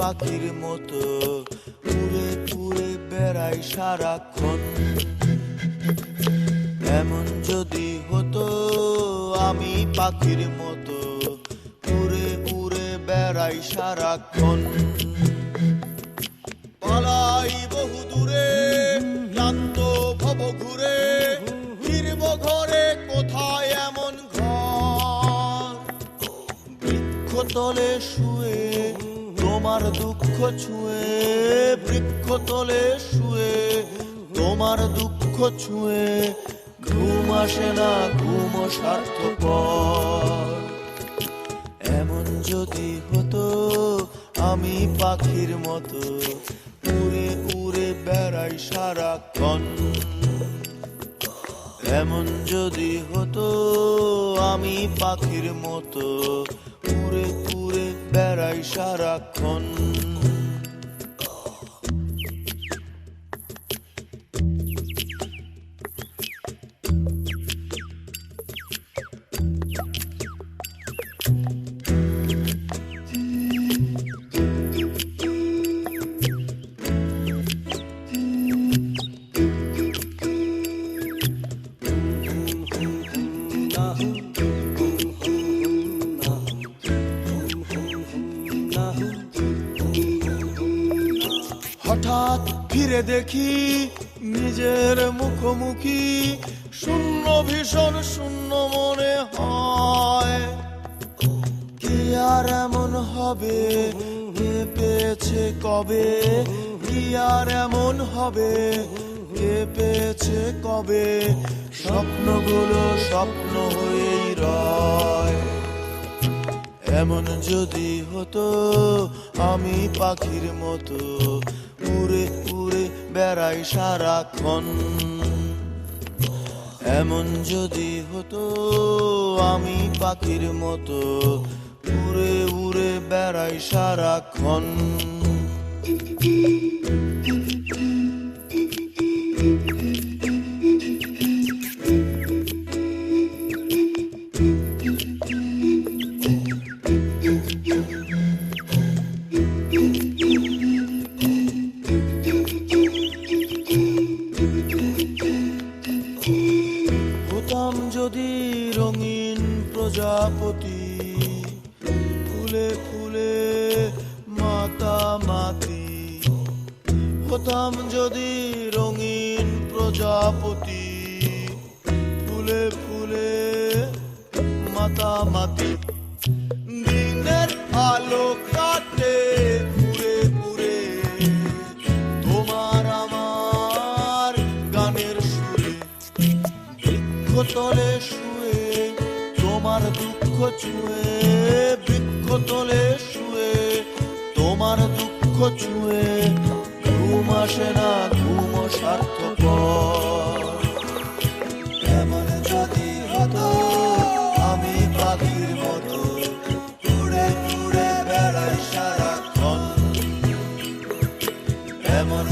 পাখির মতো উড়ে উড়ে বেড়াই সারাক্ষণ। এমন যদি হতো আমি পাখির মতো উড়ে উড়ে বেড়াই সারাক্ষণ। পালাই বহু দূরে ক্লান্ত ভব ঘুরে, ফিরব ঘরে কোথায় এমন ঘর। বৃক্ষতলে শুয়ে তোমার দুঃখ ছুঁয়ে, বৃক্ষতলে শুয়ে তোমার দুঃখ ছুঁয়ে, ঘুম আসে না ঘুম স্বার্থপর। এমন যদি হতো আমি পাখির মতো উড়ে উড়ে বেড়াই সারাক্ষণ। এমন যদি হতো আমি পাখির মতো উড়ে উড়ে বেড়াই সারাক্ষণ। হঠাৎ ফিরে দেখি নিজের মুখোমুখি, শূন্য ভীষণ শূন্য মনে হয়। কি আর এমন হবে কে পেয়েছে কবে, কি আর এমন হবে কে পেয়েছে কবে, স্বপ্নগুলো স্বপ্ন হয়েই রয়। এমন যদি হতো আমি পাখির মতো উড়ে উড়ে বেড়াই সারাক্ষণ। এমন যদি হতো আমি পাখির মতো উড়ে উড়ে বেড়াই সারাক্ষণ। হতাম যদি রঙিন প্রজাপতি, ফুলে ফুলে মাতামাতি। হতাম যদি রঙিন প্রজাপতি, ফুলে ফুলে মাতামাতি। দিনের আলো কাটে পুরে পুরে তোমার আমার গানের সুরে। বৃক্ষতলে শুয়ে তোমার দুঃখ ছুঁয়ে, বৃক্ষতলে শুয়ে তোমার দুঃখ ছুঁয়ে, ঘুম আসে না ঘুম স্বার্থপর। এমন যদি হতো আমি পাখির মতো উড়ে উড়ে বেড়াই সারাক্ষণ। এমন